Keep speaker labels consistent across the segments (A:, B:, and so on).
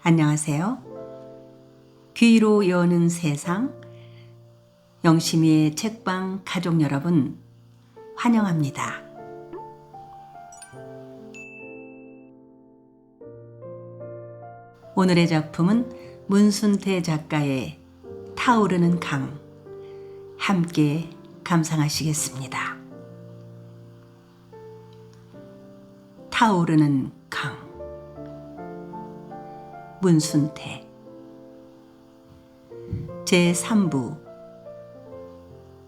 A: 안녕하세요. 귀로 여는 세상 영심이의 책방 가족 여러분 환영합니다. 오늘의 작품은 문순태 작가의 타오르는 강, 함께 감상하시겠습니다. 타오르는 강, 문순태. 제3부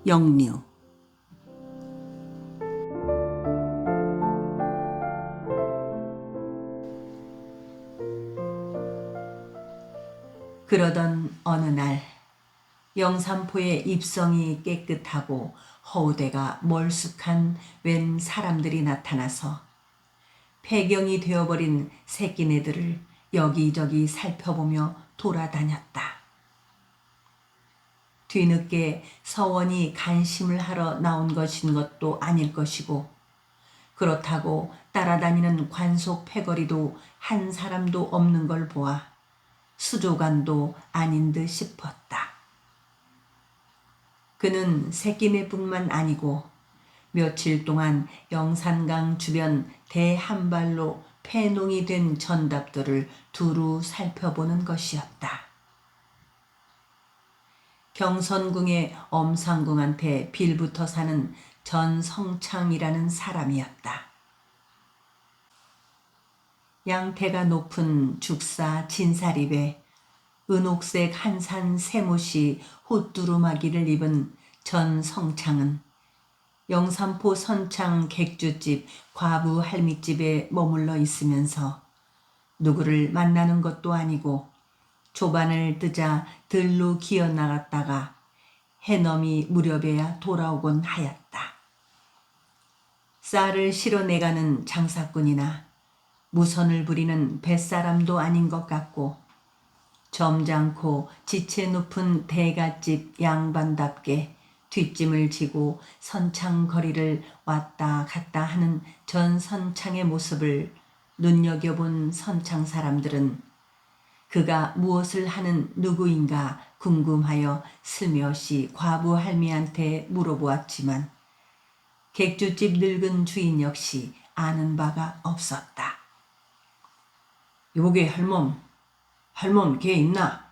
A: 영류. 그러던 어느 날 영산포의 입성이 깨끗하고 허우대가 멀쑥한 웬 사람들이 나타나서 폐경이 되어버린 새끼네들을 여기저기 살펴보며 돌아다녔다. 뒤늦게 서원이 간심을 하러 나온 것인 것도 아닐 것이고, 그렇다고 따라다니는 관속 패거리도 한 사람도 없는 걸 보아 수조관도 아닌 듯 싶었다. 그는 새끼네뿐만 아니고 며칠 동안 영산강 주변 대한발로 폐농이 된 전답들을 두루 살펴보는 것이었다. 경선궁의 엄상궁한테 빌붙어 사는 전성창이라는 사람이었다. 양태가 높은 죽사 진사립에 은옥색 한산 세못이 호두루마기를 입은 전성창은 영산포 선창 객주집 과부 할미집에 머물러 있으면서 누구를 만나는 것도 아니고 조반을 뜨자 들로 기어 나갔다가 해넘이 무렵에야 돌아오곤 하였다. 쌀을 실어내가는 장사꾼이나 무선을 부리는 뱃사람도 아닌 것 같고 점잖고 지체 높은 대갓집 양반답게 뒷짐을 지고 선창거리를 왔다 갔다 하는 전선창의 모습을 눈여겨본 선창 사람들은 그가 무엇을 하는 누구인가 궁금하여 슬며시 과부 할미한테 물어보았지만 객주집 늙은 주인 역시 아는 바가 없었다. 요게 할멈 걔 있나?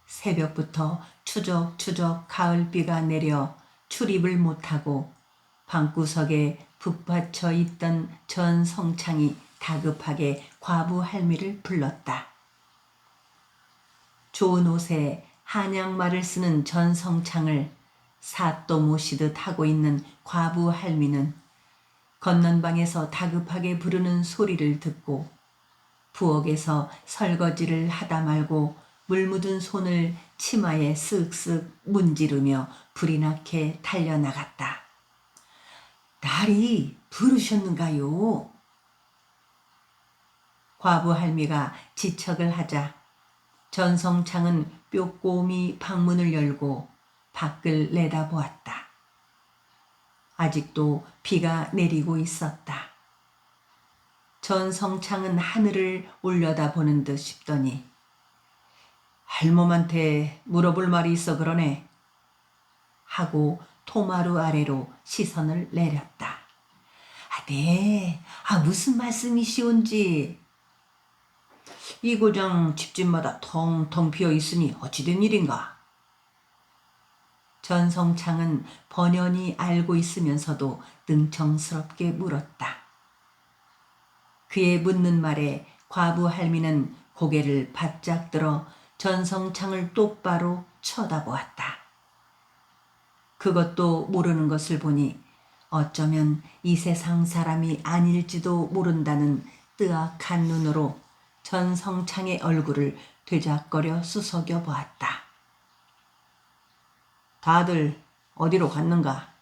A: 새벽부터 추적추적 가을비가 내려 출입을 못하고 방구석에 붙받쳐 있던 전성창이 다급하게 과부 할미를 불렀다. 좋은 옷에 한양말을 쓰는 전성창을 사또 모시듯 하고 있는 과부 할미는 건넌방에서 다급하게 부르는 소리를 듣고 부엌에서 설거지를 하다 말고 물 묻은 손을 치마에 쓱쓱 문지르며 불이 나게 달려나갔다. 날이 부르셨는가요? 과부 할미가 지척을 하자 전성창은 뾰꼬미 방문을 열고 밖을 내다보았다. 아직도 비가 내리고 있었다. 전성창은 하늘을 올려다보는 듯 싶더니 할멈한테 물어볼 말이 있어 그러네 하고 토마루 아래로 시선을 내렸다. 네, 무슨 말씀이시온지. 이 고장 집집마다 텅텅 비어 있으니 어찌된 일인가? 전성창은 번연히 알고 있으면서도 능청스럽게 물었다. 그의 묻는 말에 과부 할미는 고개를 바짝 들어 전성창을 똑바로 쳐다보았다. 그것도 모르는 것을 보니 어쩌면 이 세상 사람이 아닐지도 모른다는 뜨악한 눈으로 전성창의 얼굴을 되작거려 수석여 보았다. 다들 어디로 갔는가?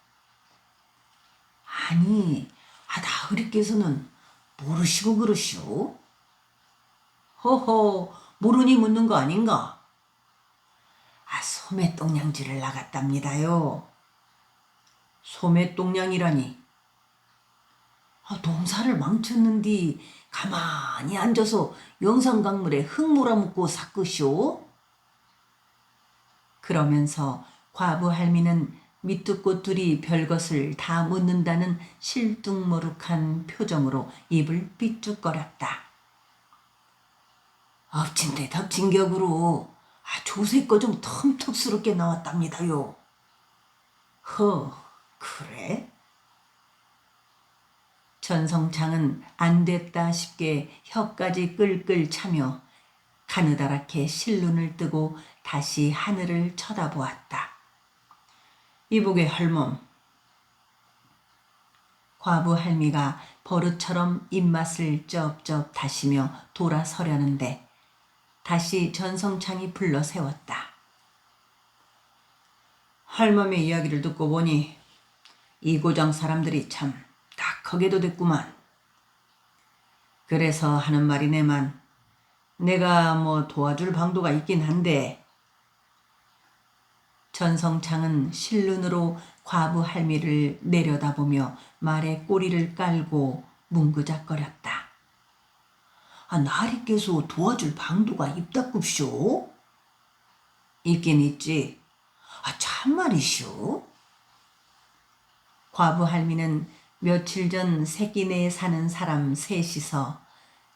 A: 아니, 나으리께서는 모르시고 그러시오? 허허, 모르니 묻는 거 아닌가? 소매똥냥질을 나갔답니다요. 소매똥냥이라니? 농사를 망쳤는디 가만히 앉아서 영상강물에 흙 몰아묻고 삭으시오. 그러면서 과부 할미는 밑둥꽃 둘이 별것을 다 묻는다는 실뚝머룩한 표정으로 입을 삐죽거렸다. 엎친 데 덮친 격으로 조세 거 좀 텀턱스럽게 나왔답니다요. 그래? 전성창은 안 됐다 싶게 혀까지 끌끌 차며 가느다랗게 실눈을 뜨고 다시 하늘을 쳐다보았다. 이보게 할멈. 과부 할미가 버릇처럼 입맛을 쩝쩝 다시며 돌아서려는데 다시 전성창이 불러 세웠다. 할멈의 이야기를 듣고 보니 이 고장 사람들이 참 딱하게도 됐구만. 그래서 하는 말이네만 내가 뭐 도와줄 방도가 있긴 한데. 전성창은 실눈으로 과부 할미를 내려다보며 말에 꼬리를 깔고 뭉그작거렸다. 나리께서 도와줄 방도가 있다굽쇼? 있긴 있지. 참말이쇼? 과부 할미는 며칠 전 새끼내에 사는 사람 셋이서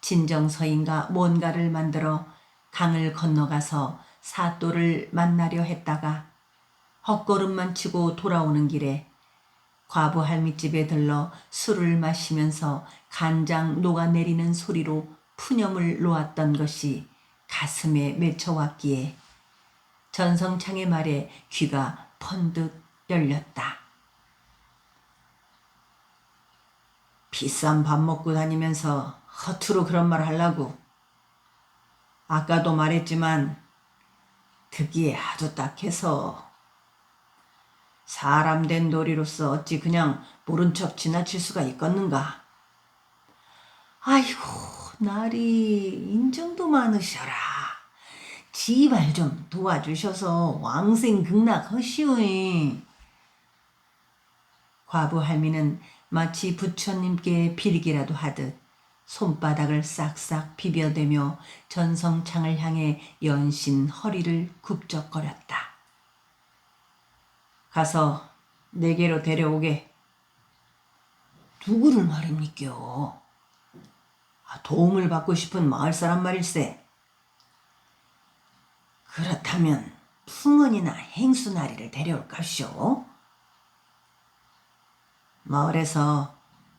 A: 진정서인가 뭔가를 만들어 강을 건너가서 사또를 만나려 했다가 헛걸음만 치고 돌아오는 길에 과부 할미 집에 들러 술을 마시면서 간장 녹아내리는 소리로 푸념을 놓았던 것이 가슴에 맺혀왔기에 전성창의 말에 귀가 번뜩 열렸다. 비싼 밥 먹고 다니면서 허투루 그런 말 하려고. 아까도 말했지만 듣기에 아주 딱해서. 사람 된 도리로서 어찌 그냥 모른 척 지나칠 수가 있겠는가. 아이고 나리 인정도 많으셔라. 지발 좀 도와주셔서 왕생극락하시오잉. 과부 할미는 마치 부처님께 빌기라도 하듯 손바닥을 싹싹 비벼대며 전성창을 향해 연신 허리를 굽적거렸다. 가서 내게로 데려오게. 누구를 말입니까? 도움을 받고 싶은 마을 사람 말일세. 그렇다면 풍은이나 행수나리를 데려올까쇼? 마을에서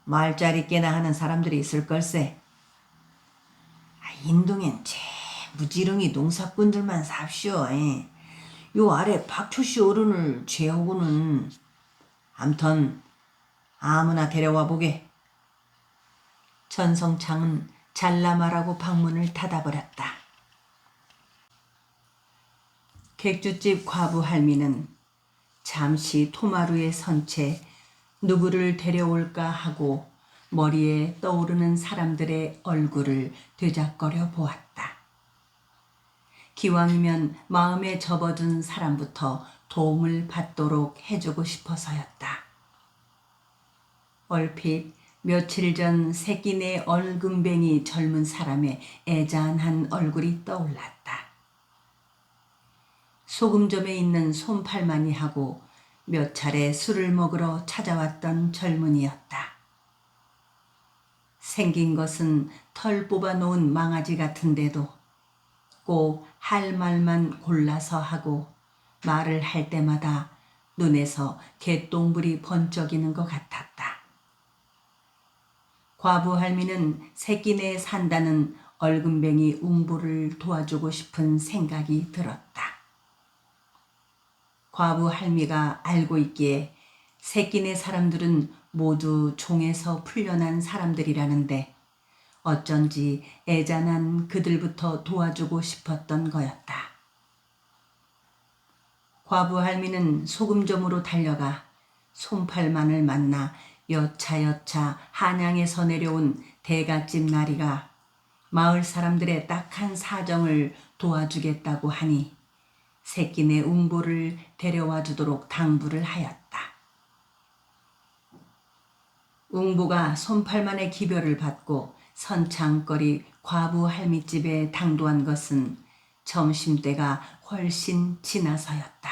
A: 말자리 깨나 하는 사람들이 있을 걸세. 인동엔 제 무지렁이 농사꾼들만 삽쇼. 요 아래 박초씨 어른을 제하고는. 암튼 아무나 데려와 보게. 전성창은 잘라 말하고 방문을 닫아버렸다. 객주집 과부 할미는 잠시 토마루에 선 채 누구를 데려올까 하고 머리에 떠오르는 사람들의 얼굴을 되작거려 보았다. 기왕이면 마음에 접어든 사람부터 도움을 받도록 해주고 싶어서였다. 얼핏 며칠 전 새끼네 얼금뱅이 젊은 사람의 애잔한 얼굴이 떠올랐다. 소금점에 있는 손팔만이 하고 몇 차례 술을 먹으러 찾아왔던 젊은이였다. 생긴 것은 털 뽑아놓은 망아지 같은데도 꼭 할 말만 골라서 하고 말을 할 때마다 눈에서 개똥불이 번쩍이는 것 같았다. 과부 할미는 새끼네에 산다는 얼금뱅이 웅보를 도와주고 싶은 생각이 들었다. 과부 할미가 알고 있기에 새끼네 사람들은 모두 종에서 풀려난 사람들이라는데 어쩐지 애잔한 그들부터 도와주고 싶었던 거였다. 과부 할미는 소금점으로 달려가 손팔만을 만나 여차여차 한양에서 내려온 대갓집 나리가 마을 사람들의 딱한 사정을 도와주겠다고 하니 새끼네 웅보를 데려와 주도록 당부를 하였다. 웅보가 손팔만의 기별을 받고 선창거리 과부 할미집에 당도한 것은 점심때가 훨씬 지나서였다.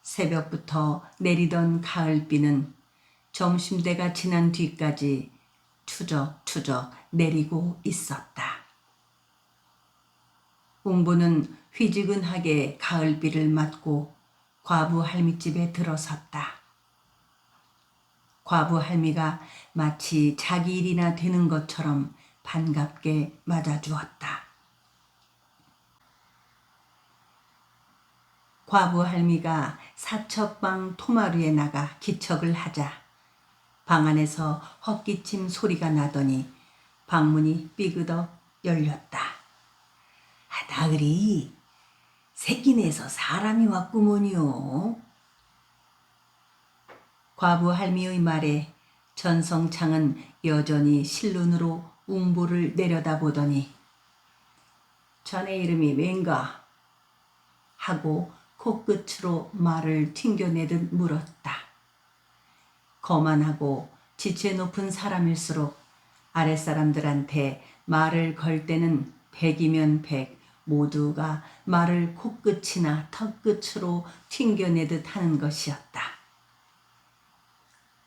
A: 새벽부터 내리던 가을비는 점심때가 지난 뒤까지 추적추적 내리고 있었다. 웅부는 휘지근하게 가을비를 맞고 과부 할미집에 들어섰다. 과부 할미가 마치 자기 일이나 되는 것처럼 반갑게 맞아주었다. 과부 할미가 사첩방 토마루에 나가 기척을 하자 방 안에서 헛기침 소리가 나더니 방문이 삐그덕 열렸다. 나으리, 새끼네에서 사람이 왔구먼요. 과부 할미의 말에 전성창은 여전히 실눈으로 웅보를 내려다보더니 자네 이름이 왠가? 하고 코끝으로 말을 튕겨내듯 물었다. 거만하고 지체 높은 사람일수록 아랫사람들한테 말을 걸 때는 백이면 백 모두가 말을 코끝이나 턱끝으로 튕겨내듯 하는 것이었다.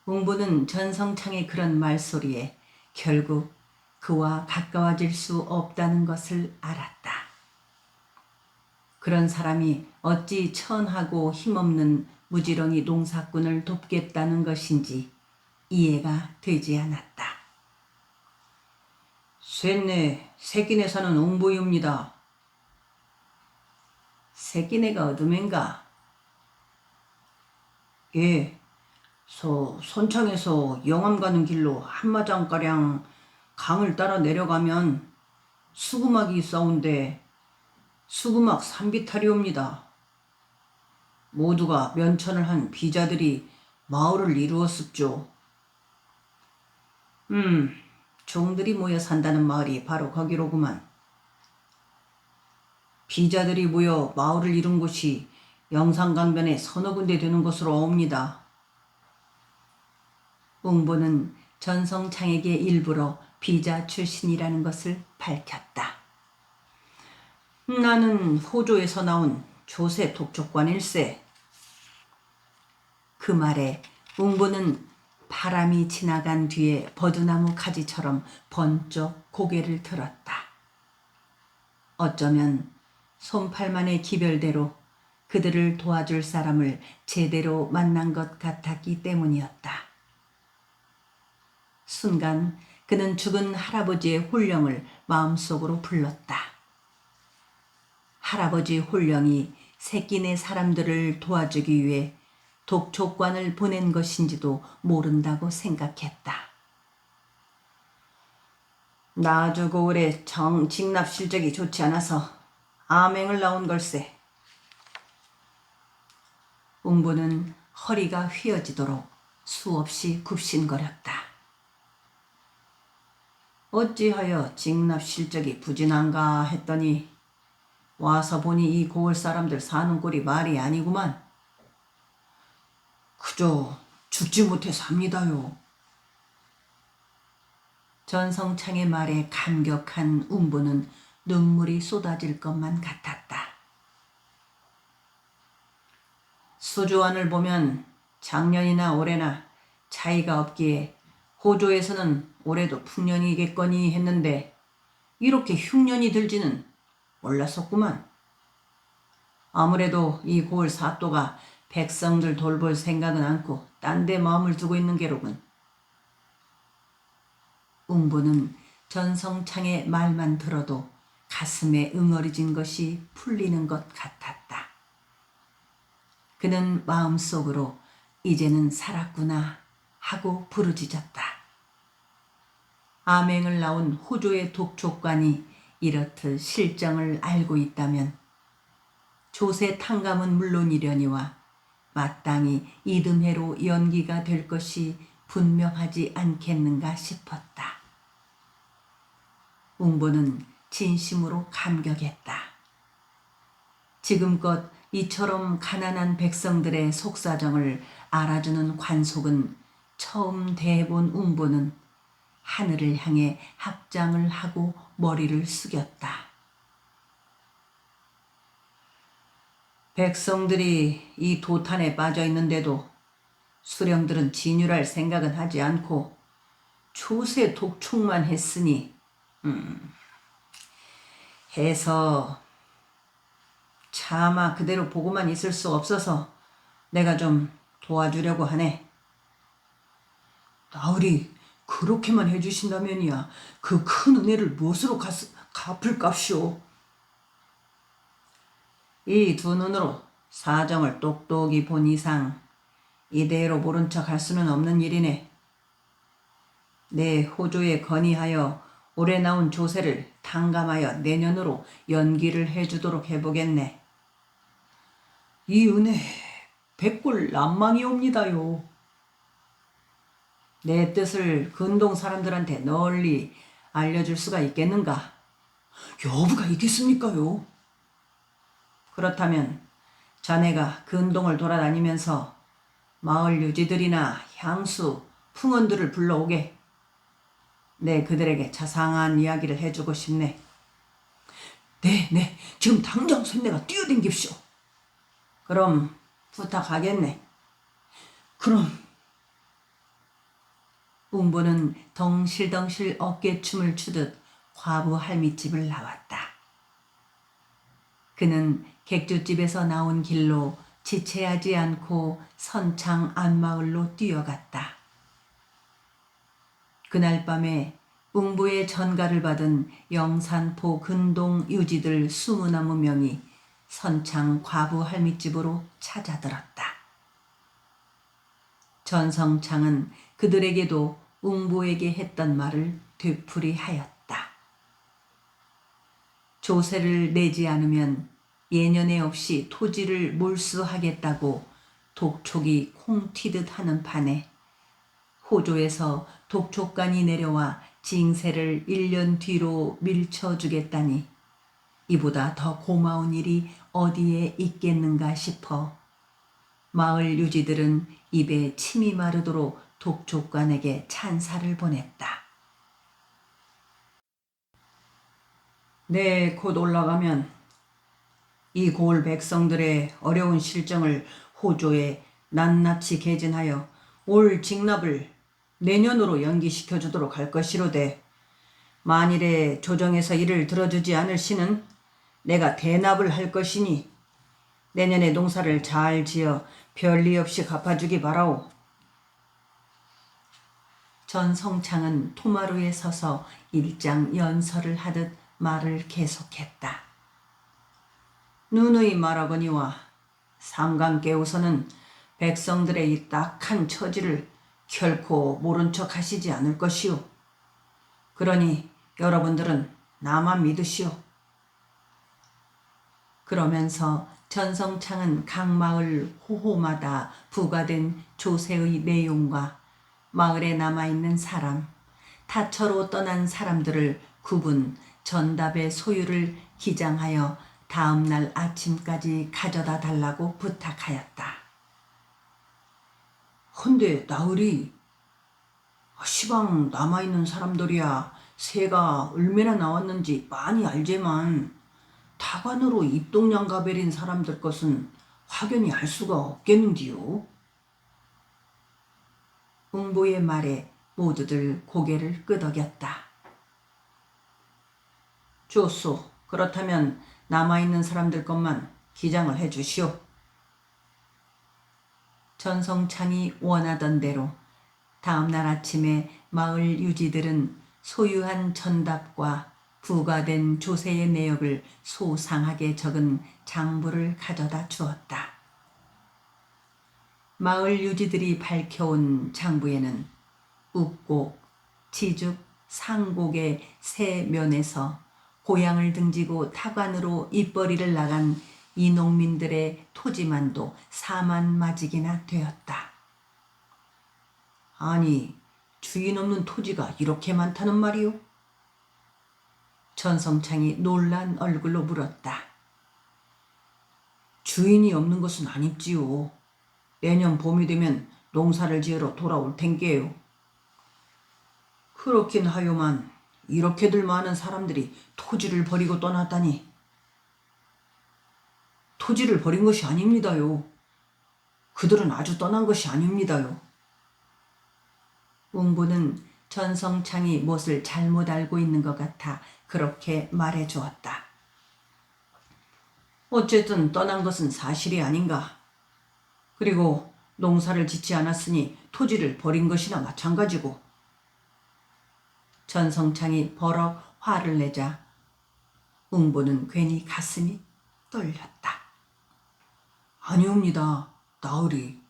A: 웅부는 전성창의 그런 말소리에 결국 그와 가까워질 수 없다는 것을 알았다. 그런 사람이 어찌 천하고 힘없는 무지렁이 농사꾼을 돕겠다는 것인지 이해가 되지 않았다. 쇠네, 새끼네 사는 웅부입니다. 새끼네가 어둠인가? 예, 손창에서 영암 가는 길로 한마장가량 강을 따라 내려가면 수구막이 있사온데 수구막 산비탈이옵니다. 모두가 면천을 한 비자들이 마을을 이루었습죠. 종들이 모여 산다는 마을이 바로 거기로구만. 비자들이 모여 마을을 이룬 곳이 영산강변에 서너 군데 되는 것으로 옵니다. 웅보는 전성창에게 일부러 비자 출신이라는 것을 밝혔다. 나는 호조에서 나온 조세 독촉관일세. 그 말에 웅보는 바람이 지나간 뒤에 버드나무 가지처럼 번쩍 고개를 들었다. 어쩌면 손팔만의 기별대로 그들을 도와줄 사람을 제대로 만난 것 같았기 때문이었다. 순간 그는 죽은 할아버지의 홀령을 마음속으로 불렀다. 할아버지 홀령이 새끼네 사람들을 도와주기 위해 독촉관을 보낸 것인지도 모른다고 생각했다. 나 아주 고을에 직납 실적이 좋지 않아서 암행을 나온 걸세. 웅부는 허리가 휘어지도록 수없이 굽신거렸다. 어찌하여 직납 실적이 부진한가 했더니 와서 보니 이 고을 사람들 사는 꼴이 말이 아니구만. 그저 죽지 못해 삽니다요. 전성창의 말에 감격한 웅부는 눈물이 쏟아질 것만 같았다. 수조안을 보면 작년이나 올해나 차이가 없기에 호조에서는 올해도 풍년이겠거니 했는데 이렇게 흉년이 들지는 몰랐었구만. 아무래도 이 고을 사또가 백성들 돌볼 생각은 않고 딴 데 마음을 두고 있는 게로군. 웅부는 전성창의 말만 들어도 가슴에 응어리진 것이 풀리는 것 같았다. 그는 마음속으로 이제는 살았구나 하고 부르짖었다. 암행을 나온 호조의 독촉관이 이렇듯 실정을 알고 있다면 조세 탕감은 물론이려니와 마땅히 이듬해로 연기가 될 것이 분명하지 않겠는가 싶었다. 웅보는 진심으로 감격했다. 지금껏 이처럼 가난한 백성들의 속사정을 알아주는 관속은 처음 대해본 웅보는 하늘을 향해 합장을 하고 머리를 숙였다. 백성들이 이 도탄에 빠져 있는데도 수령들은 진율할 생각은 하지 않고 조세 독촉만 했으니 해서 차마 그대로 보고만 있을 수 없어서 내가 좀 도와주려고 하네. 나으리 그렇게만 해주신다면이야 그 큰 은혜를 무엇으로 갚을값이오. 이 두 눈으로 사정을 똑똑히 본 이상 이대로 모른 척 할 수는 없는 일이네. 내 호조에 건의하여 올해 나온 조세를 탕감하여 내년으로 연기를 해주도록 해보겠네. 이 은혜 백골 난망이옵니다요. 내 뜻을 근동 사람들한테 널리 알려줄 수가 있겠는가? 여부가 있겠습니까요? 그렇다면 자네가 근동을 돌아다니면서 마을 유지들이나 향수, 풍언들을 불러오게. 내 그들에게 자상한 이야기를 해주고 싶네. 네, 지금 당장 쇳내가 뛰어댕깁시오. 그럼 부탁하겠네. 그럼. 웅보는 덩실덩실 어깨춤을 추듯 과부 할미집을 나왔다. 그는 객주집에서 나온 길로 지체하지 않고 선창 안마을로 뛰어갔다. 그날 밤에 웅부의 전가를 받은 영산포 근동 유지들 20~20명이 선창 과부 할미집으로 찾아들었다. 전성창은 그들에게도 웅부에게 했던 말을 되풀이하였다. 조세를 내지 않으면 예년에 없이 토지를 몰수하겠다고 독촉이 콩 튀듯 하는 판에 호조에서 독촉관이 내려와 징세를 1년 뒤로 밀쳐주겠다니 이보다 더 고마운 일이 어디에 있겠는가 싶어 마을 유지들은 입에 침이 마르도록 독촉관에게 찬사를 보냈다. 네, 곧 올라가면 이 고을 백성들의 어려운 실정을 호조에 낱낱이 개진하여 올 직납을 내년으로 연기시켜 주도록 할 것이로되 만일에 조정에서 이를 들어주지 않을 시는 내가 대납을 할 것이니 내년에 농사를 잘 지어 별리 없이 갚아주기 바라오. 전성창은 토마루에 서서 일장 연설을 하듯 말을 계속했다. 누누이 말하거니와 삼강께우서는 백성들의 이 딱한 처지를 결코 모른 척 하시지 않을 것이오. 그러니 여러분들은 나만 믿으시오. 그러면서 전성창은 각 마을 호호마다 부과된 조세의 내용과 마을에 남아있는 사람, 타처로 떠난 사람들을 구분, 전답의 소유를 기장하여 다음 날 아침까지 가져다 달라고 부탁하였다. 헌데 나으리 시방 남아있는 사람들이야 새가 얼마나 나왔는지 많이 알지만 타관으로 입동량가 베린 사람들 것은 확연히 알 수가 없겠는디요. 웅보의 말에 모두들 고개를 끄덕였다. 좋소. 그렇다면 남아있는 사람들 것만 기장을 해주시오. 전성창이 원하던 대로 다음날 아침에 마을 유지들은 소유한 전답과 부과된 조세의 내역을 소상하게 적은 장부를 가져다 주었다. 마을 유지들이 밝혀온 장부에는 읍곡, 지죽, 상곡의 세 면에서 고향을 등지고 타관으로 입벌이를 나간 이 농민들의 토지만도 4만 마직이나 되었다. 아니, 주인 없는 토지가 이렇게 많다는 말이오? 전성창이 놀란 얼굴로 물었다. 주인이 없는 것은 아닙지요. 내년 봄이 되면 농사를 지으러 돌아올 텐게요. 그렇긴 하요만 이렇게들 많은 사람들이 토지를 버리고 떠났다니. 토지를 버린 것이 아닙니다요. 그들은 아주 떠난 것이 아닙니다요. 웅보는 전성창이 무엇을 잘못 알고 있는 것 같아 그렇게 말해 주었다. 어쨌든 떠난 것은 사실이 아닌가. 그리고 농사를 짓지 않았으니 토지를 버린 것이나 마찬가지고. 전성창이 버럭 화를 내자 웅보는 괜히 가슴이 떨렸다. 아니옵니다, 나으리.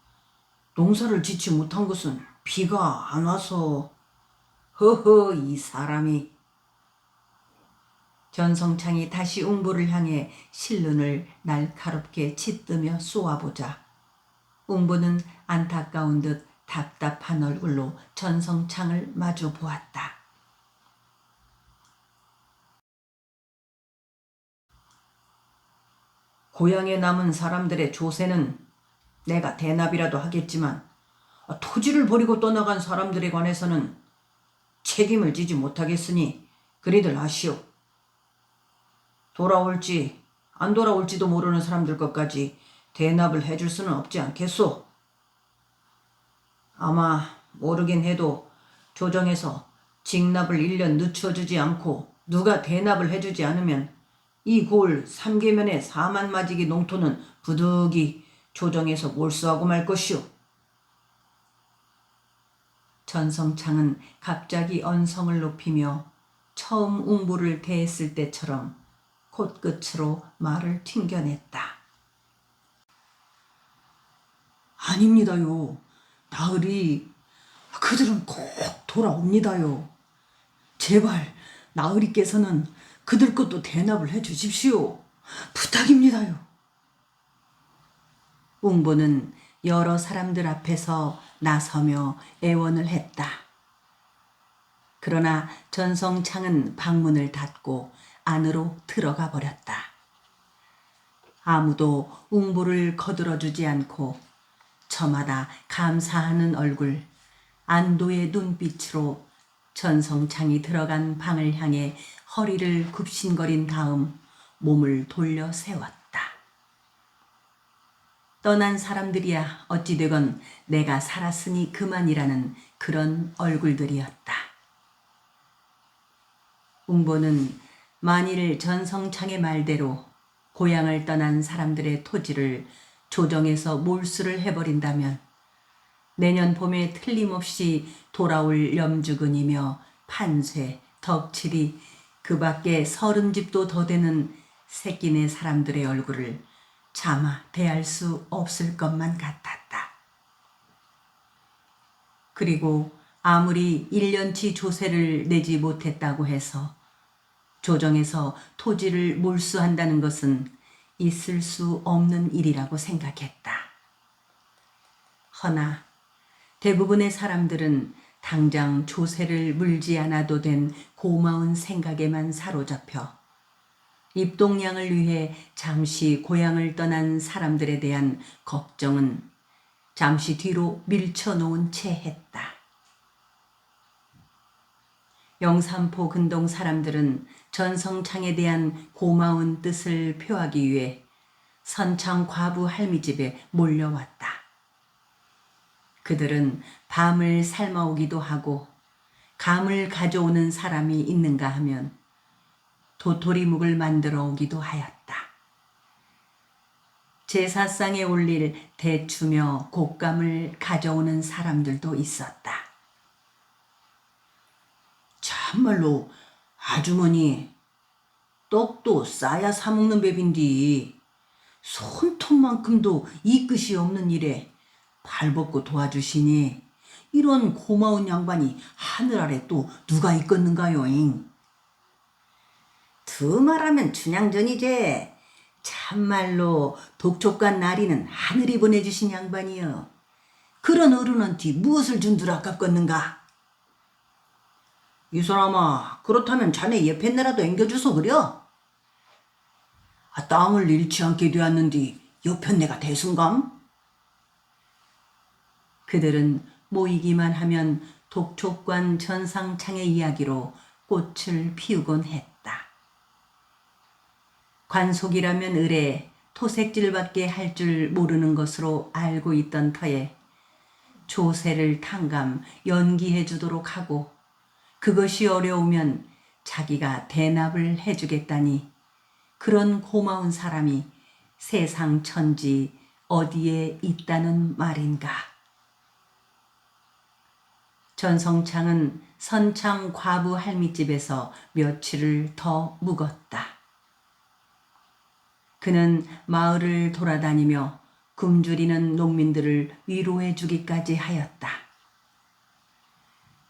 A: 농사를 짓지 못한 것은 비가 안 와서. 허허, 이 사람이. 전성창이 다시 웅보를 향해 실눈을 날카롭게 치뜨며 쏘아보자 웅보는 안타까운 듯 답답한 얼굴로 전성창을 마주 보았다. 고향에 남은 사람들의 조세는 내가 대납이라도 하겠지만 토지를 버리고 떠나간 사람들에 관해서는 책임을 지지 못하겠으니 그리들 아시오. 돌아올지 안 돌아올지도 모르는 사람들 것까지 대납을 해줄 수는 없지 않겠소. 아마 모르긴 해도 조정에서 징납을 1년 늦춰주지 않고 누가 대납을 해주지 않으면 이 고을 3계면의 4만 마지기 농토는 부득이 조정에서 몰수하고 말 것이오. 전성창은 갑자기 언성을 높이며 처음 웅보를 대했을 때처럼 콧끝으로 말을 튕겨냈다. 아닙니다요. 나으리, 그들은 꼭 돌아옵니다요. 제발 나으리께서는 그들 것도 대납을 해 주십시오. 부탁입니다요. 웅보는 여러 사람들 앞에서 나서며 애원을 했다. 그러나 전성창은 방문을 닫고 안으로 들어가 버렸다. 아무도 웅보를 거들어주지 않고 저마다 감사하는 얼굴, 안도의 눈빛으로 전성창이 들어간 방을 향해 허리를 굽신거린 다음 몸을 돌려 세웠다. 떠난 사람들이야 어찌되건 내가 살았으니 그만이라는 그런 얼굴들이었다. 웅보는 만일 전성창의 말대로 고향을 떠난 사람들의 토지를 조정에서 몰수를 해버린다면 내년 봄에 틀림없이 돌아올 염주근이며 판쇠, 덕칠이 그 밖에 30집도 더 되는 새끼네 사람들의 얼굴을 차마 대할 수 없을 것만 같았다. 그리고 아무리 1년치 조세를 내지 못했다고 해서 조정에서 토지를 몰수한다는 것은 있을 수 없는 일이라고 생각했다. 허나 대부분의 사람들은 당장 조세를 물지 않아도 된 고마운 생각에만 사로잡혀 입동량을 위해 잠시 고향을 떠난 사람들에 대한 걱정은 잠시 뒤로 밀쳐놓은 채 했다. 영산포 근동 사람들은 전성창에 대한 고마운 뜻을 표하기 위해 선창 과부 할미 집에 몰려왔다. 그들은 밤을 삶아오기도 하고 감을 가져오는 사람이 있는가 하면 도토리묵을 만들어 오기도 하였다. 제사상에 올릴 대추며 곶감을 가져오는 사람들도 있었다. 참말로 아주머니, 떡도 싸야 사먹는 법인디 손톱만큼도 이 끝이 없는 일에 발벗고 도와주시니 이런 고마운 양반이 하늘 아래 또 누가 있겠는가요잉? 두 말하면 춘향전이제. 참말로 독촉간 나리는 하늘이 보내주신 양반이여. 그런 어른한테 무엇을 준들 아깝겠는가? 이 사람아, 그렇다면 자네 옆에내라도 앵겨줘서 그려? 땅을 잃지 않게 되었는디 옆편내가 대순감? 그들은 모이기만 하면 독촉관 전상창의 이야기로 꽃을 피우곤 했다. 관속이라면 을에 토색질밖에 할 줄 모르는 것으로 알고 있던 터에 조세를 탕감 연기해 주도록 하고 그것이 어려우면 자기가 대납을 해주겠다니 그런 고마운 사람이 세상 천지 어디에 있다는 말인가. 전성창은 선창 과부 할미집에서 며칠을 더 묵었다. 그는 마을을 돌아다니며 굶주리는 농민들을 위로해 주기까지 하였다.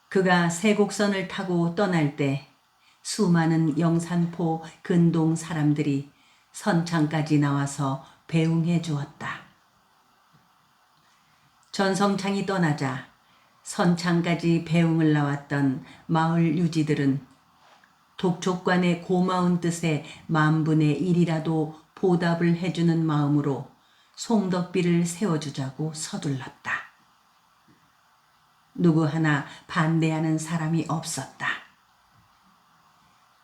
A: 그가 세곡선을 타고 떠날 때 수많은 영산포 근동 사람들이 선창까지 나와서 배웅해 주었다. 전성창이 떠나자 선창까지 배웅을 나왔던 마을 유지들은 독촉관의 고마운 뜻에 10,000,000,000이라도 보답을 해주는 마음으로 송덕비를 세워주자고 서둘렀다. 누구 하나 반대하는 사람이 없었다.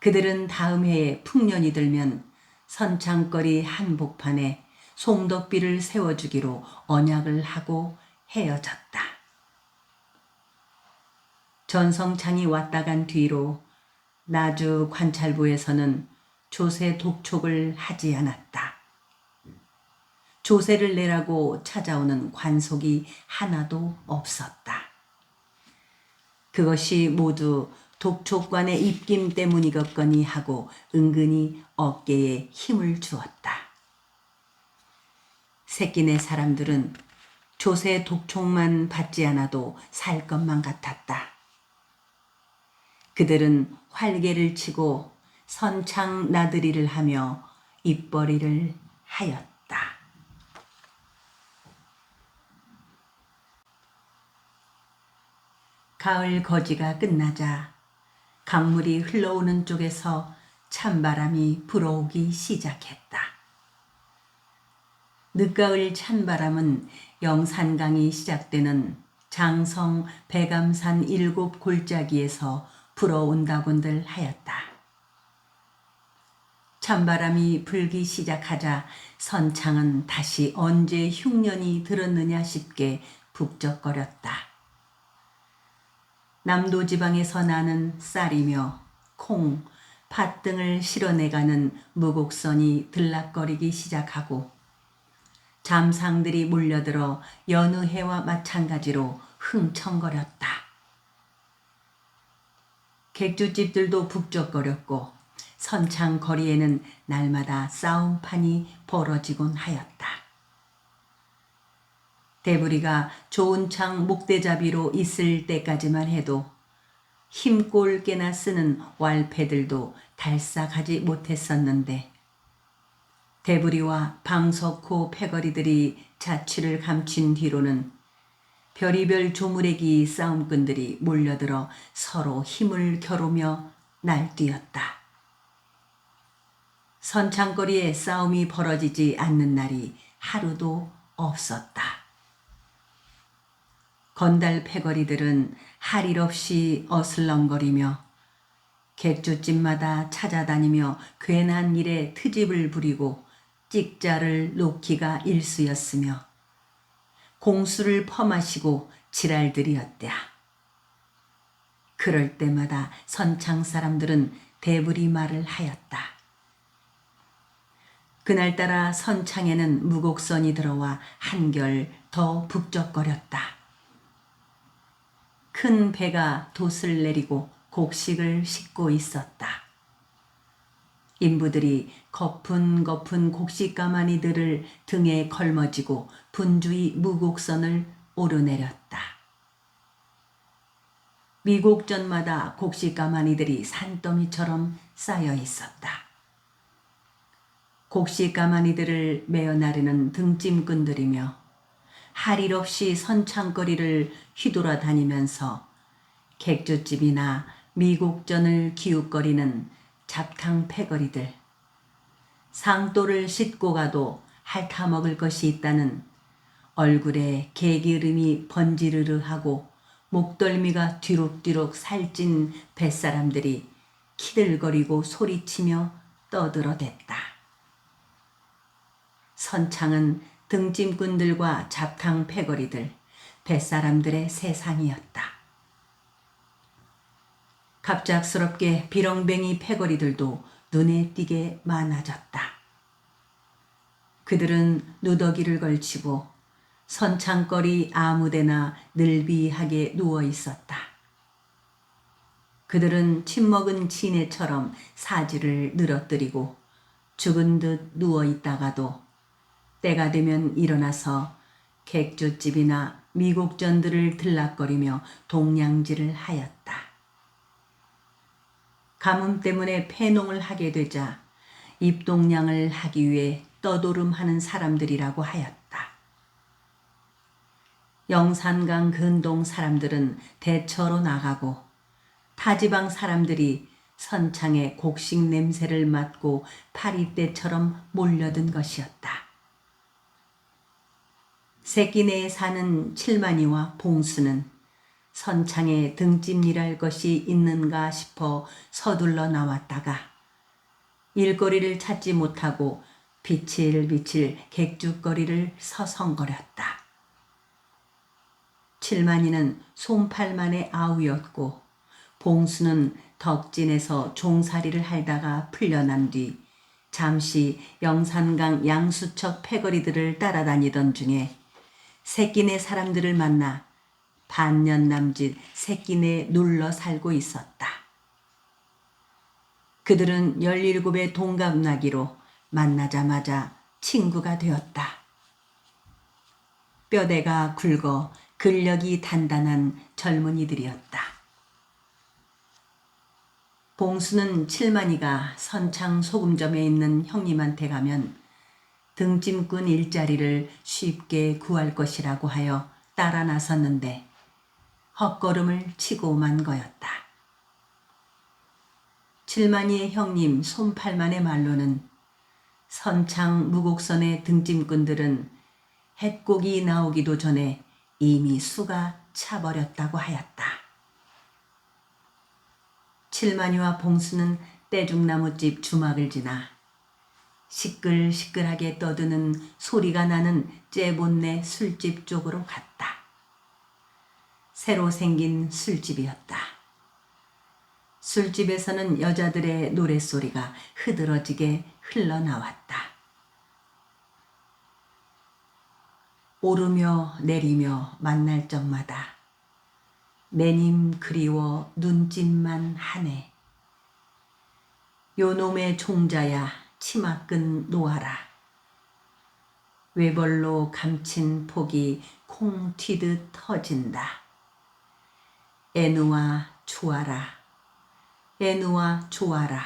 A: 그들은 다음 해에 풍년이 들면 선창거리 한복판에 송덕비를 세워주기로 언약을 하고 헤어졌다. 전성창이 왔다 간 뒤로 나주 관찰부에서는 조세 독촉을 하지 않았다. 조세를 내라고 찾아오는 관속이 하나도 없었다. 그것이 모두 독촉관의 입김 때문이겠거니 하고 은근히 어깨에 힘을 주었다. 새끼네 사람들은 조세 독촉만 받지 않아도 살 것만 같았다. 그들은 활개를 치고 선창 나들이를 하며 입벌이를 하였다. 가을 거지가 끝나자 강물이 흘러오는 쪽에서 찬바람이 불어오기 시작했다. 늦가을 찬바람은 영산강이 시작되는 장성 백암산 7골짜기에서 불어온다곤들 하였다. 찬바람이 불기 시작하자 선창은 다시 언제 흉년이 들었느냐 싶게 북적거렸다. 남도지방에서 나는 쌀이며 콩, 팥 등을 실어내가는 무곡선이 들락거리기 시작하고 잠상들이 몰려들어 여느 해와 마찬가지로 흥청거렸다. 객주집들도 북적거렸고 선창 거리에는 날마다 싸움판이 벌어지곤 하였다. 대부리가 좋은 창 목대잡이로 있을 때까지만 해도 힘골 깨나 쓰는 왈패들도 달싹하지 못했었는데 대부리와 방석호 패거리들이 자취를 감춘 뒤로는 별이별 조무래기 싸움꾼들이 몰려들어 서로 힘을 겨루며 날뛰었다. 선창거리에 싸움이 벌어지지 않는 날이 하루도 없었다. 건달 패거리들은 할 일 없이 어슬렁거리며 객주집마다 찾아다니며 괜한 일에 트집을 부리고 찍자를 놓기가 일쑤였으며 공수를 퍼마시고 지랄들이었다. 그럴 때마다 선창 사람들은 대부리 말을 하였다. 그날따라 선창에는 무곡선이 들어와 한결 더 북적거렸다. 큰 배가 돛을 내리고 곡식을 싣고 있었다. 인부들이 거푼거푼 곡식가마니들을 등에 걸머지고 분주히 무곡선을 오르내렸다. 미곡전마다 곡식가마니들이 산더미처럼 쌓여 있었다. 곡식가마니들을 메어 나르는 등짐꾼들이며 할 일 없이 선창거리를 휘돌아 다니면서 객주집이나 미곡전을 기웃거리는 잡탕 패거리들, 상또를 싣고 가도 핥아먹을 것이 있다는 얼굴에 개기름이 번지르르하고 목덜미가 뒤룩뒤룩 살찐 뱃사람들이 키들거리고 소리치며 떠들어댔다. 선창은 등짐꾼들과 잡탕 패거리들, 뱃사람들의 세상이었다. 갑작스럽게 비렁뱅이 패거리들도 눈에 띄게 많아졌다. 그들은 누더기를 걸치고 선창거리 아무데나 늘비하게 누워 있었다. 그들은 침먹은 지네처럼 사지를 늘어뜨리고 죽은 듯 누워 있다가도 때가 되면 일어나서 객주집이나 미국전들을 들락거리며 동냥질을 하였다. 가뭄 때문에 폐농을 하게 되자 입동냥을 하기 위해 떠도름하는 사람들이라고 하였다. 영산강 근동 사람들은 대처로 나가고 타지방 사람들이 선창의 곡식 냄새를 맡고 파리떼처럼 몰려든 것이었다. 새끼내에 사는 칠만이와 봉수는 선창에 등짐일할 것이 있는가 싶어 서둘러 나왔다가 일거리를 찾지 못하고 비칠비칠 객죽거리를 서성거렸다. 칠만이는 솜팔만의 아우였고 봉수는 덕진에서 종살이를 하다가 풀려난 뒤 잠시 영산강 양수척 패거리들을 따라다니던 중에 새끼네 사람들을 만나 반년 남짓 새끼네에 눌러 살고 있었다. 그들은 17의 동갑나기로 만나자마자 친구가 되었다. 뼈대가 굵어 근력이 단단한 젊은이들이었다. 봉수는 칠만이가 선창 소금점에 있는 형님한테 가면 등짐꾼 일자리를 쉽게 구할 것이라고 하여 따라 나섰는데 헛걸음을 치고만 거였다. 칠만이의 형님 솜팔만의 말로는 선창 무곡선의 등짐꾼들은 햇곡이 나오기도 전에 이미 수가 차버렸다고 하였다. 칠만이와 봉수는 떼죽나무집 주막을 지나 시끌시끌하게 떠드는 소리가 나는 째본네 술집 쪽으로 갔다. 새로 생긴 술집이었다. 술집에서는 여자들의 노랫소리가 흐드러지게 흘러나왔다. 오르며 내리며 만날 적마다 매님 그리워 눈짓만 하네. 요놈의 종자야 치마끈 놓아라. 외벌로 감친 폭이 콩 튀듯 터진다. 애누아 좋아라. 애누아 좋아라.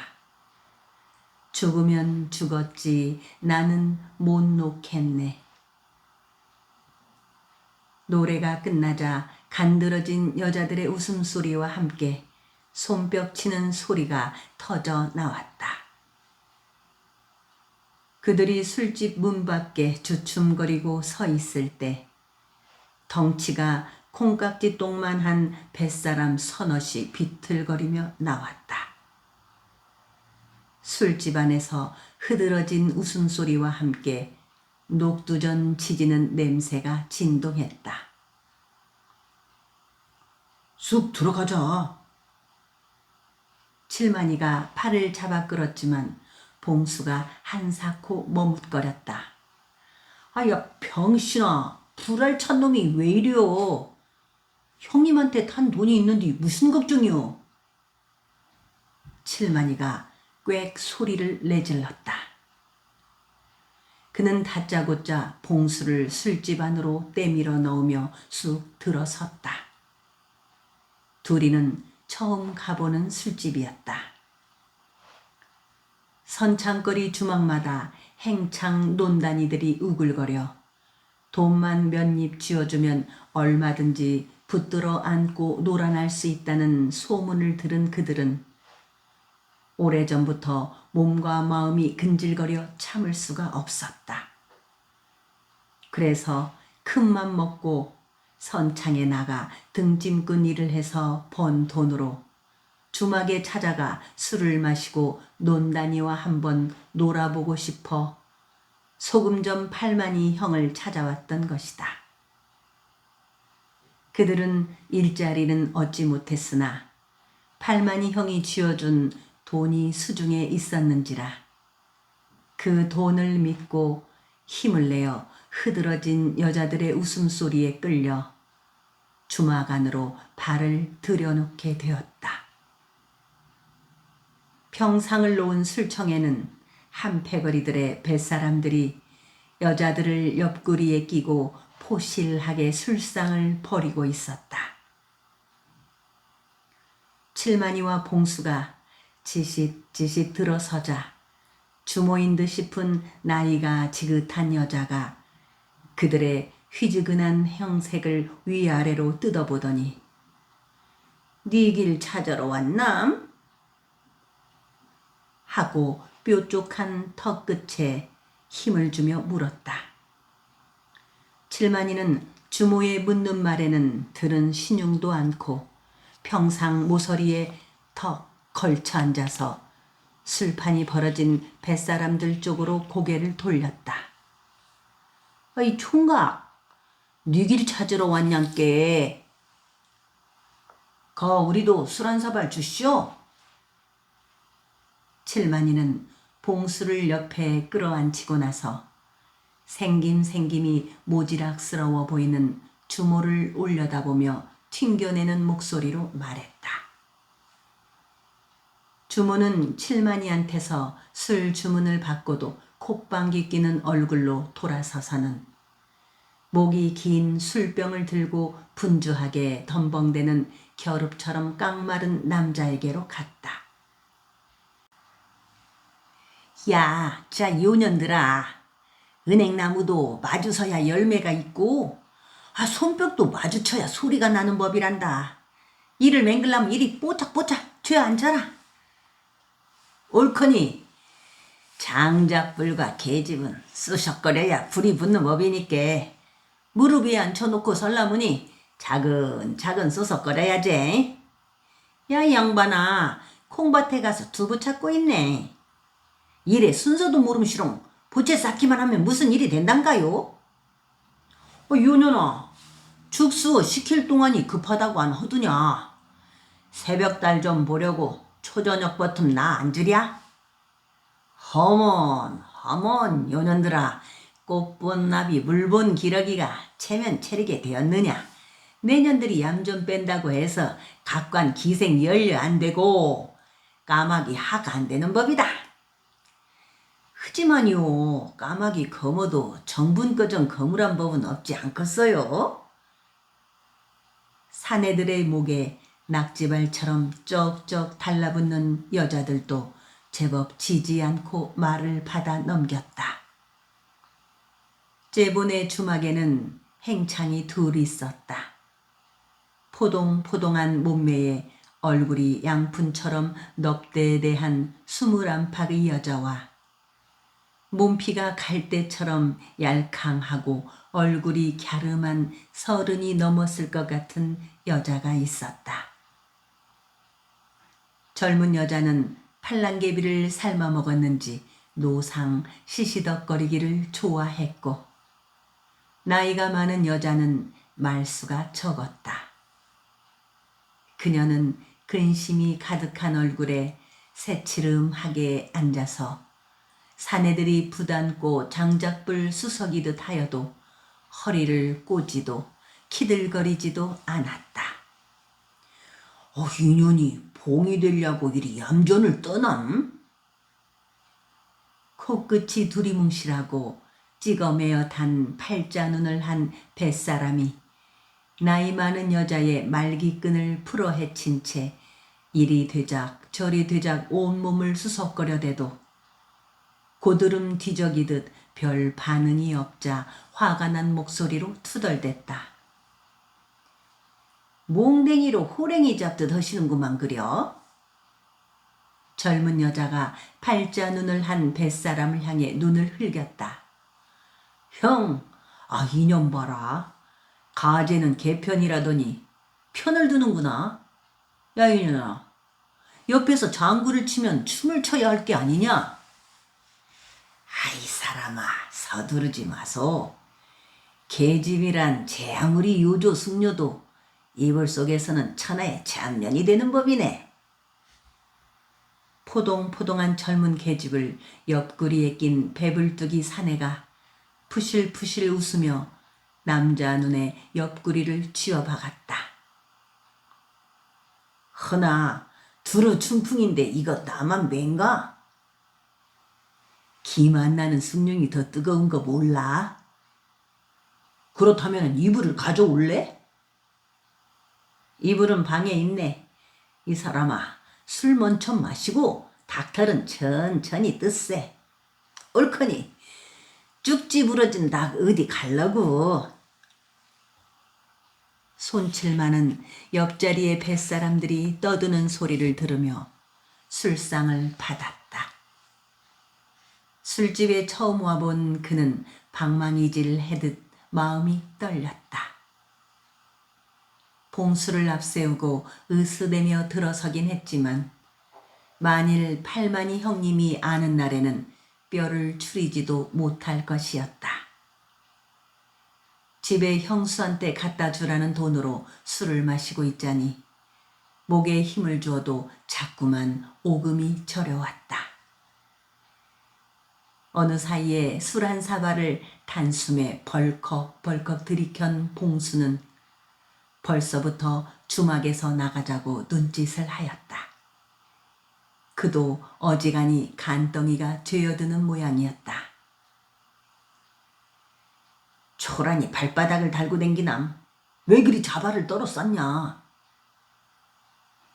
A: 죽으면 죽었지 나는 못 놓겠네. 노래가 끝나자 간드러진 여자들의 웃음소리와 함께 손뼉 치는 소리가 터져 나왔다. 그들이 술집 문 밖에 주춤거리고 서 있을 때 덩치가 콩깍지 똥만한 뱃사람 서너시 비틀거리며 나왔다. 술집 안에서 흐드러진 웃음소리와 함께 녹두전 지지는 냄새가 진동했다. 쑥 들어가자. 칠만이가 팔을 잡아 끌었지만 봉수가 한사코 머뭇거렸다. 아야 병신아, 불알 찬 놈이 왜 이래요? 형님한테 탄 돈이 있는데 무슨 걱정이요? 칠만이가 꽥 소리를 내질렀다. 그는 다짜고짜 봉수를 술집 안으로 때밀어 넣으며 쑥 들어섰다. 둘이는 처음 가보는 술집이었다. 선창거리 주막마다 행창 논단이들이 우글거려 돈만 몇 입 쥐어주면 얼마든지 붙들어 안고 놀아날 수 있다는 소문을 들은 그들은 오래전부터 몸과 마음이 근질거려 참을 수가 없었다. 그래서 큰맘 먹고 선창에 나가 등짐꾼 일을 해서 번 돈으로 주막에 찾아가 술을 마시고 논다니와 한번 놀아보고 싶어 소금점 팔만이 형을 찾아왔던 것이다. 그들은 일자리는 얻지 못했으나 팔만이 형이 쥐어준 돈이 수중에 있었는지라 그 돈을 믿고 힘을 내어 흐드러진 여자들의 웃음소리에 끌려 주막 안으로 발을 들여놓게 되었다. 평상을 놓은 술청에는 한패거리들의 뱃사람들이 여자들을 옆구리에 끼고 포실하게 술상을 벌이고 있었다. 칠만이와 봉수가 지싯지싯 들어서자 주모인 듯 싶은 나이가 지긋한 여자가 그들의 휘즈근한 형색을 위아래로 뜯어보더니 네 길 찾으러 왔남? 하고 뾰족한 턱 끝에 힘을 주며 물었다. 칠만이는 주모의 묻는 말에는 들은 신용도 않고 평상 모서리에 턱 걸쳐 앉아서 술판이 벌어진 뱃사람들 쪽으로 고개를 돌렸다. 이 총각, 네 길 찾으러 왔냔께. 우리도 술 한 사발 주시오. 칠만이는 봉수를 옆에 끌어안치고 나서 생김이 모지락스러워 보이는 주모를 올려다보며 튕겨내는 목소리로 말했다. 주모는 칠만이한테서 술 주문을 받고도 콧방귀 끼는 얼굴로 돌아서서는 목이 긴 술병을 들고 분주하게 덤벙대는 겨룹처럼 깡마른 남자에게로 갔다. 야, 자 요년들아, 은행나무도 마주서야 열매가 있고 손뼉도 마주쳐야 소리가 나는 법이란다. 이를 맹글라면 이리 뽀짝뽀짝 죄 앉아라. 옳거니 장작불과 계집은 쑤셔거려야 불이 붙는 법이니께 무릎 위에 앉혀놓고 설라무니 차근차근 쑤석거려야지. 야, 이 양반아, 콩밭에 가서 두부 찾고 있네. 일에 순서도 모름시롱 부채 쌓기만 하면 무슨 일이 된단가요? 요년아, 죽수 시킬 동안이 급하다고 안 허두냐. 새벽달 좀 보려고 초저녁 버텀 나 앉으랴? 허먼 요년들아, 꽃본 나비 물본 기러기가 체면 차리게 되었느냐. 내년들이 얌 좀 뺀다고 해서 각관 기생 열려 안 되고 까마귀 하가 안 되는 법이다. 하지만요, 까마귀 거머도 정분거정 거무란 법은 없지 않겠어요? 사내들의 목에 낙지발처럼 쩍쩍 달라붙는 여자들도 제법 지지 않고 말을 받아 넘겼다. 제본의 주막에는 행창이 둘 있었다. 포동포동한 몸매에 얼굴이 양푼처럼 넙대대한 21팍의 여자와 몸피가 갈대처럼 얄캉하고 얼굴이 갸름한 30이 넘었을 것 같은 여자가 있었다. 젊은 여자는 팔랑개비를 삶아 먹었는지 노상 시시덕거리기를 좋아했고 나이가 많은 여자는 말수가 적었다. 그녀는 근심이 가득한 얼굴에 새치름하게 앉아서 사내들이 부담고 장작불 수석이듯 하여도 허리를 꼬지도 키들거리지도 않았다. 이년이 봉이 되려고 이리 얌전을 떠남? 코끝이 두리뭉실하고 찍어매어 단 팔자눈을 한 뱃사람이 나이 많은 여자의 말기끈을 풀어 헤친 채 이리 되작 저리 되작 온몸을 수석거려대도 고드름 뒤적이듯 별 반응이 없자 화가 난 목소리로 투덜댔다. 몽댕이로 호랭이 잡듯 하시는구만 그려? 젊은 여자가 팔자 눈을 한 뱃사람을 향해 눈을 흘겼다. 형, 이년 봐라. 가재는 개편이라더니 편을 드는구나. 야, 이년아, 옆에서 장구를 치면 춤을 춰야 할 게 아니냐? 아이 사람아, 서두르지 마소. 계집이란 제 아무리 요조 숙녀도 이불 속에서는 천하의 장년이 되는 법이네. 포동포동한 젊은 계집을 옆구리에 낀 배불뚝이 사내가 푸실푸실 웃으며 남자 눈에 옆구리를 쥐어박았다. 허나 두루 춘풍인데 이거 나만 맹가? 기만 나는 숭늉이 더 뜨거운 거 몰라? 그렇다면 이불을 가져올래? 이불은 방에 있네. 이 사람아, 술 먼저 마시고 닭털은 천천히 뜨세. 옳거니 쭉지 부러진 닭 어디 갈라고. 손칠만은 옆자리의 뱃사람들이 떠드는 소리를 들으며 술상을 받았다. 술집에 처음 와본 그는 방망이질 해듯 마음이 떨렸다. 봉수를 앞세우고 으스대며 들어서긴 했지만 만일 팔만이 형님이 아는 날에는 뼈를 추리지도 못할 것이었다. 집에 형수한테 갖다 주라는 돈으로 술을 마시고 있자니 목에 힘을 주어도 자꾸만 오금이 저려왔다. 어느 사이에 술 한 사발을 단숨에 벌컥벌컥 들이켠 봉수는 벌써부터 주막에서 나가자고 눈짓을 하였다. 그도 어지간히 간덩이가 죄어드는 모양이었다. 초란히 발바닥을 달고 댕기남. 왜 그리 자발을 떨었었냐?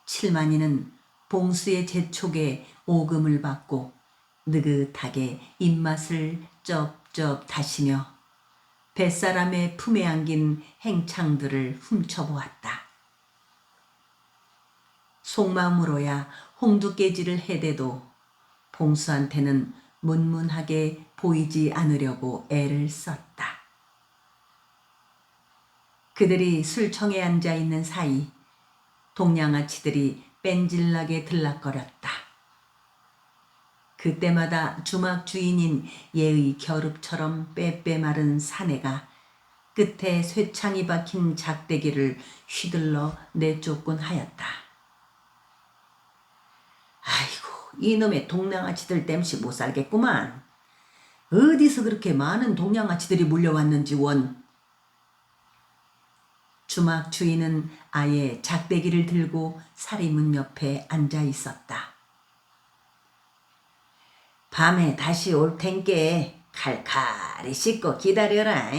A: 칠만이는 봉수의 재촉에 오금을 받고 느긋하게 입맛을 쩝쩝 다시며 뱃사람의 품에 안긴 행창들을 훔쳐보았다. 속마음으로야 홍두깨질을 해대도 봉수한테는 문문하게 보이지 않으려고 애를 썼다. 그들이 술청에 앉아있는 사이 동양아치들이 뺀질나게 들락거렸다. 그때마다 주막 주인인 예의 겨룹처럼 빼빼 마른 사내가 끝에 쇠창이 박힌 작대기를 휘둘러 내쫓곤 하였다. 아이고, 이놈의 동양아치들 땜시 못 살겠구만. 어디서 그렇게 많은 동양아치들이 몰려왔는지 원. 주막 주인은 아예 작대기를 들고 사리문 옆에 앉아 있었다. 밤에 다시 올 텐께 칼칼이 씻고 기다려라.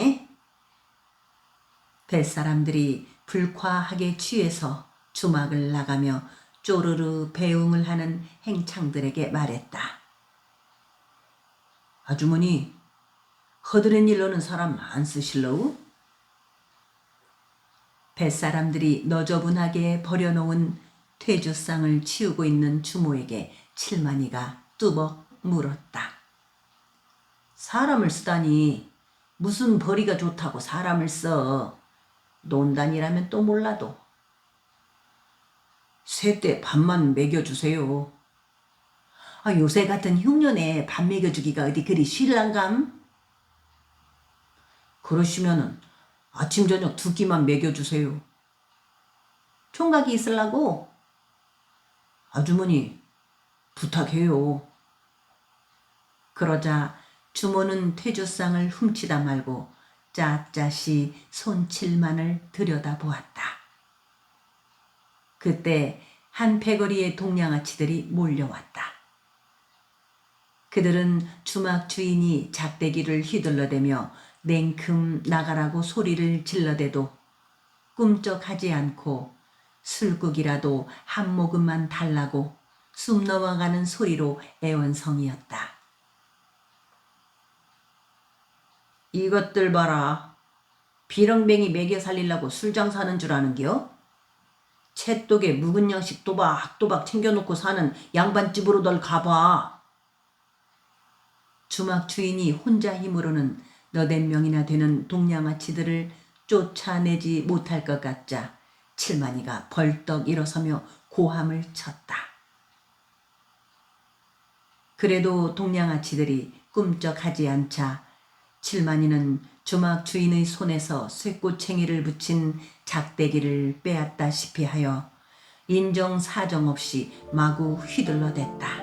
A: 뱃사람들이 불쾌하게 취해서 주막을 나가며 쪼르르 배웅을 하는 행창들에게 말했다. 아주머니, 허드렛 일러는 사람 안 쓰실러우? 뱃사람들이 너저분하게 버려놓은 퇴주상을 치우고 있는 주모에게 칠만이가 뚜벅 물었다. 사람을 쓰다니 무슨 벌이가 좋다고 사람을 써. 논단이라면 또 몰라도. 쇠때 밥만 먹여주세요. 요새 같은 흉년에 밥 먹여주기가 어디 그리 쉴랑감? 그러시면은 아침 저녁 두 끼만 먹여주세요. 총각이 있으려고? 아주머니 부탁해요. 그러자 주모는 퇴주상을 훔치다 말고 짜짜시 손칠만을 들여다보았다. 그때 한 패거리의 동양아치들이 몰려왔다. 그들은 주막 주인이 작대기를 휘둘러대며 냉큼 나가라고 소리를 질러대도 꿈쩍하지 않고 술국이라도 한 모금만 달라고 숨 넘어가는 소리로 애원성이었다. 이것들 봐라. 비렁뱅이 먹여 살리려고 술장사하는 줄 아는겨? 채독에 묵은 양식 또박또박 챙겨놓고 사는 양반집으로들 가봐. 주막 주인이 혼자 힘으로는 너댓 명이나 되는 동양아치들을 쫓아내지 못할 것 같자 칠만이가 벌떡 일어서며 고함을 쳤다. 그래도 동양아치들이 꿈쩍하지 않자 칠만이는 주막 주인의 손에서 쇠꼬챙이를 붙인 작대기를 빼앗다시피 하여 인정사정 없이 마구 휘둘러댔다.